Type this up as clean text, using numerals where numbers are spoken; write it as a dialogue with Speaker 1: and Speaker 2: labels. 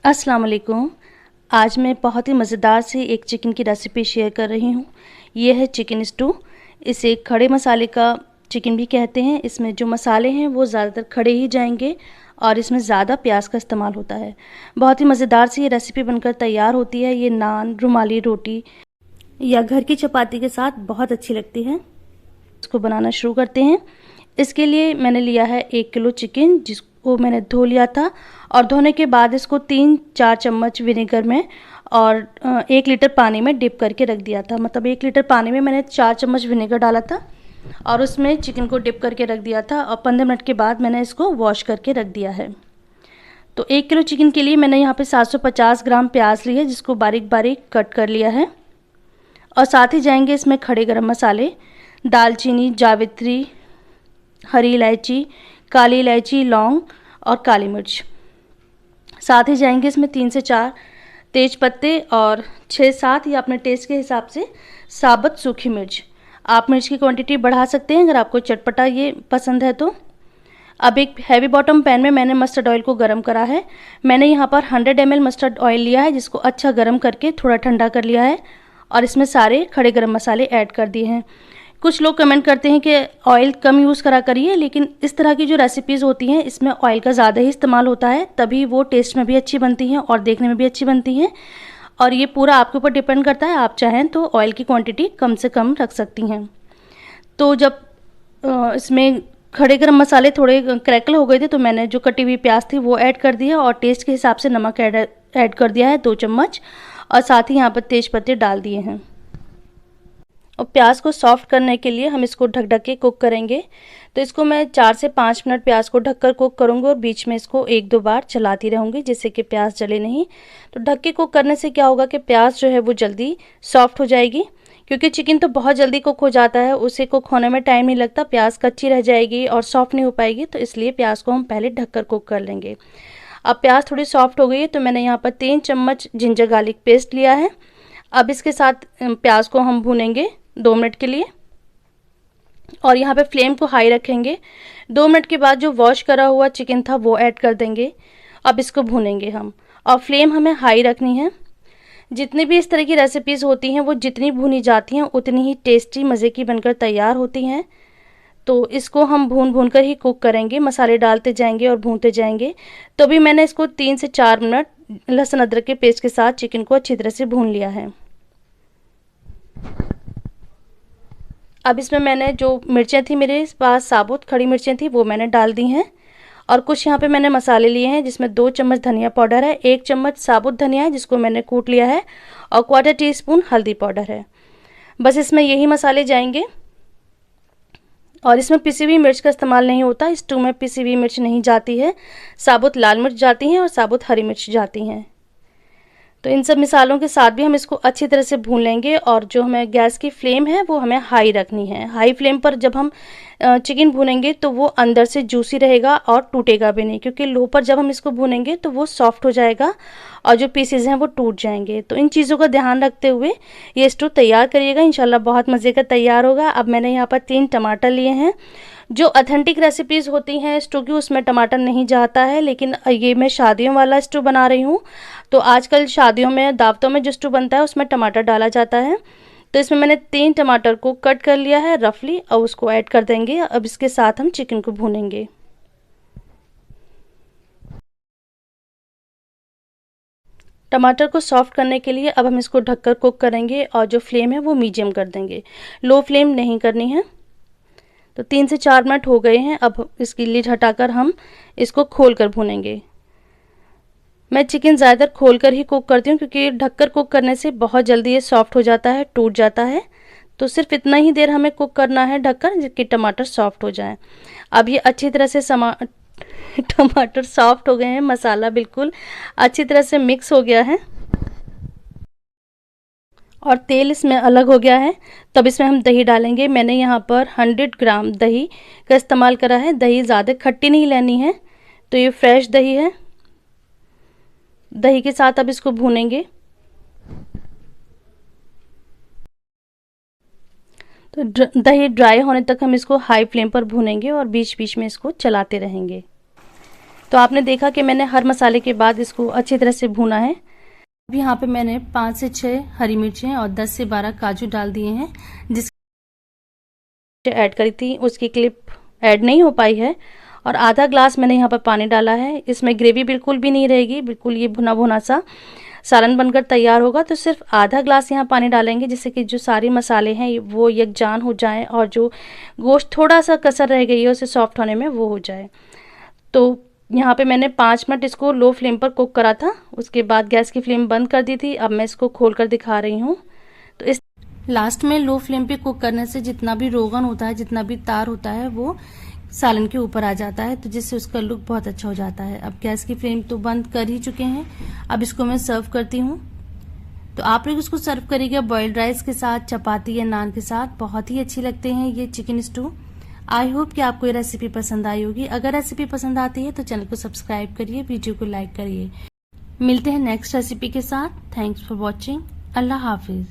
Speaker 1: अस्सलाम वालेकुम। आज मैं बहुत ही मज़ेदार सी एक चिकन की रेसिपी शेयर कर रही हूँ। ये है चिकन स्टू। इसे खड़े मसाले का चिकन भी कहते हैं। इसमें जो मसाले हैं वो ज़्यादातर खड़े ही जाएंगे और इसमें ज़्यादा प्याज का इस्तेमाल होता है। बहुत ही मज़ेदार सी ये रेसिपी बनकर तैयार होती है। ये नान, रुमाली रोटी या घर की चपाती के साथ बहुत अच्छी लगती है। इसको बनाना शुरू करते हैं। इसके लिए मैंने लिया है 1 किलो चिकन, जिसको मैंने धो लिया था और धोने के बाद इसको 3-4 चम्मच विनेगर में और 1 लीटर पानी में डिप करके रख दिया था। मतलब 1 लीटर पानी में मैंने 4 चम्मच विनेगर डाला था और उसमें चिकन को डिप करके रख दिया था और 15 मिनट के बाद मैंने इसको वॉश करके रख दिया है। तो 1 किलो चिकन के लिए मैंने यहाँ पे 750 ग्राम प्याज ली है, जिसको बारीक बारीक कट कर लिया है। और साथ ही जाएंगे इसमें खड़े गरम मसाले, दालचीनी, जावित्री, हरी इलायची, काली इलायची, लौंग और काली मिर्च। साथ ही जाएंगे इसमें 3 से 4 तेज पत्ते और 6-7 या अपने टेस्ट के हिसाब से साबुत सूखी मिर्च। आप मिर्च की क्वांटिटी बढ़ा सकते हैं अगर आपको चटपटा ये पसंद है तो। अब एक हैवी बॉटम पैन में मैंने मस्टर्ड ऑयल को गर्म करा है। मैंने यहाँ पर 100 ml मस्टर्ड ऑयल लिया है, जिसको अच्छा गर्म करके थोड़ा ठंडा कर लिया है और इसमें सारे खड़े गरम मसाले ऐड कर दिए हैं। कुछ लोग कमेंट करते हैं कि ऑयल कम यूज़ करा करिए, लेकिन इस तरह की जो रेसिपीज़ होती हैं इसमें ऑयल का ज़्यादा ही इस्तेमाल होता है, तभी वो टेस्ट में भी अच्छी बनती हैं और देखने में भी अच्छी बनती हैं। और ये पूरा आपके ऊपर डिपेंड करता है, आप चाहें तो ऑयल की क्वांटिटी कम से कम रख सकती हैं। तो जब इसमें खड़े गरम मसाले थोड़े क्रैकल हो गए थे तो मैंने जो कटी हुई प्याज थी वो ऐड कर दिया और टेस्ट के हिसाब से नमक ऐड कर दिया है 2 चम्मच और साथ ही यहाँ पर तेज पत्ते डाल दिए हैं। और प्याज को सॉफ्ट करने के लिए हम इसको ढक ढक के कुक करेंगे। तो इसको मैं 4 से 5 मिनट प्याज को ढककर कुक करूँगी और बीच में इसको 1-2 बार चलाती रहूँगी, जिससे कि प्याज जले नहीं। तो ढक के कुक करने से क्या होगा कि प्याज जो है वो जल्दी सॉफ्ट हो जाएगी, क्योंकि चिकन तो बहुत जल्दी कुक हो जाता है, उसे कुक होने में टाइम नहीं लगता, प्याज कच्ची रह जाएगी और सॉफ्ट नहीं हो पाएगी। तो इसलिए प्याज को हम पहले ढककर कुक कर लेंगे। अब प्याज थोड़ी सॉफ्ट हो गई है तो मैंने यहाँ पर 3 चम्मच जिंजर गार्लिक पेस्ट लिया है। अब इसके साथ प्याज को हम भूनेंगे 2 मिनट के लिए और यहाँ पे फ्लेम को हाई रखेंगे। 2 मिनट के बाद जो वॉश करा हुआ चिकन था वो ऐड कर देंगे। अब इसको भूनेंगे हम और फ्लेम हमें हाई रखनी है। जितनी भी इस तरह की रेसिपीज़ होती हैं वो जितनी भुनी जाती हैं उतनी ही टेस्टी मज़े की बनकर तैयार होती हैं। तो इसको हम भून भून कर ही कुक करेंगे, मसाले डालते जाएंगे और भूनते जाएंगे। तो भी मैंने इसको 3 से 4 मिनट लहसुन अदरक के पेस्ट के साथ चिकन को अच्छी तरह से भून लिया है। अब इसमें मैंने जो मिर्चें थी, मेरे पास साबुत खड़ी मिर्चें थी, वो मैंने डाल दी हैं। और कुछ यहाँ पे मैंने मसाले लिए हैं, जिसमें 2 चम्मच धनिया पाउडर है, 1 चम्मच साबुत धनिया है जिसको मैंने कूट लिया है और 1/4 टीस्पून हल्दी पाउडर है। बस इसमें यही मसाले जाएंगे और इसमें पिसी हुई मिर्च का इस्तेमाल नहीं होता। स्टू में पिसी हुई मिर्च नहीं जाती है, साबुत लाल मिर्च जाती हैं और साबुत हरी मिर्च जाती हैं। तो इन सब मिसालों के साथ भी हम इसको अच्छी तरह से भून लेंगे और जो हमें गैस की फ्लेम है वो हमें हाई रखनी है। हाई फ्लेम पर जब हम चिकन भूनेंगे तो वो अंदर से जूसी रहेगा और टूटेगा भी नहीं, क्योंकि लो पर जब हम इसको भूनेंगे तो वो सॉफ्ट हो जाएगा और जो पीसेज हैं वो टूट जाएंगे। तो इन चीज़ों का ध्यान रखते हुए ये स्टू तैयार करिएगा, इंशाल्लाह बहुत मज़े का तैयार होगा। अब मैंने यहाँ पर 3 टमाटर लिए हैं। जो ऑथेंटिक रेसिपीज़ होती हैं स्टू की उसमें टमाटर नहीं जाता है, लेकिन ये मैं शादियों वाला स्टू बना रही हूँ। तो आजकल शादियों में, दावतों में जो स्टू बनता है उसमें टमाटर डाला जाता है। तो इसमें मैंने 3 टमाटर को कट कर लिया है रफली और उसको ऐड कर देंगे। अब इसके साथ हम चिकन को भूनेंगे। टमाटर को सॉफ्ट करने के लिए अब हम इसको ढककर कुक करेंगे और जो फ्लेम है वो मीडियम कर देंगे, लो फ्लेम नहीं करनी है। तो 3 से 4 मिनट हो गए हैं। अब इसकी लिड हटाकर हम इसको खोल कर भूनेंगे। मैं चिकन ज़्यादातर खोलकर ही कुक करती हूँ, क्योंकि ढककर कुक करने से बहुत जल्दी ये सॉफ्ट हो जाता है, टूट जाता है। तो सिर्फ इतना ही देर हमें कुक करना है ढककर, जिसके टमाटर सॉफ्ट हो जाए। अब ये अच्छी तरह से टमाटर सॉफ्ट हो गए हैं, मसाला बिल्कुल अच्छी तरह से मिक्स हो गया है और तेल इसमें अलग हो गया है। तब इसमें हम दही डालेंगे। मैंने यहाँ पर 100 ग्राम दही का इस्तेमाल करा है। दही ज़्यादा खट्टी नहीं लेनी है, तो ये फ्रेश दही है। दही के साथ अब इसको भूनेंगे। तो दही ड्राई होने तक हम इसको हाई फ्लेम पर भूनेंगे और बीच बीच में इसको चलाते रहेंगे। तो आपने देखा कि मैंने हर मसाले के बाद इसको अच्छी तरह से भूना है। अब यहाँ पे मैंने 5 से 6 हरी मिर्चें और 10 से 12 काजू डाल दिए हैं, जिसकी ऐड करी थी उसकी क्लिप ऐड नहीं हो पाई है। और आधा ग्लास मैंने यहाँ पर पानी डाला है। इसमें ग्रेवी बिल्कुल भी नहीं रहेगी, बिल्कुल ये भुना भुना सा सालन बनकर तैयार होगा। तो सिर्फ आधा ग्लास यहाँ पानी डालेंगे, जिससे कि जो सारे मसाले हैं वो यकजान हो जाएं और जो गोश्त थोड़ा सा कसर रह गई है उसे सॉफ्ट होने में वो हो जाए। तो यहाँ पे मैंने 5 मिनट इसको लो फ्लेम पर कुक करा था, उसके बाद गैस की फ्लेम बंद कर दी थी। अब मैं इसको खोल कर दिखा रही हूँ। तो इस लास्ट में लो फ्लेम पे कुक करने से जितना भी रोगन होता है, जितना भी तार होता है, वो सालन के ऊपर आ जाता है, तो जिससे उसका लुक बहुत अच्छा हो जाता है। अब गैस की फ्लेम तो बंद कर ही चुके हैं। अब इसको मैं सर्व करती हूँ। तो आप लोग इसको सर्व करिएगा बॉइल्ड राइस के साथ, चपाती या नान के साथ। बहुत ही अच्छी लगते हैं ये चिकन स्टू। आई होप कि आपको ये रेसिपी पसंद आई होगी। अगर रेसिपी पसंद आती है तो चैनल को सब्सक्राइब करिए, वीडियो को लाइक करिए। मिलते हैं नेक्स्ट रेसिपी के साथ। Thanks for watching. Allah Hafiz.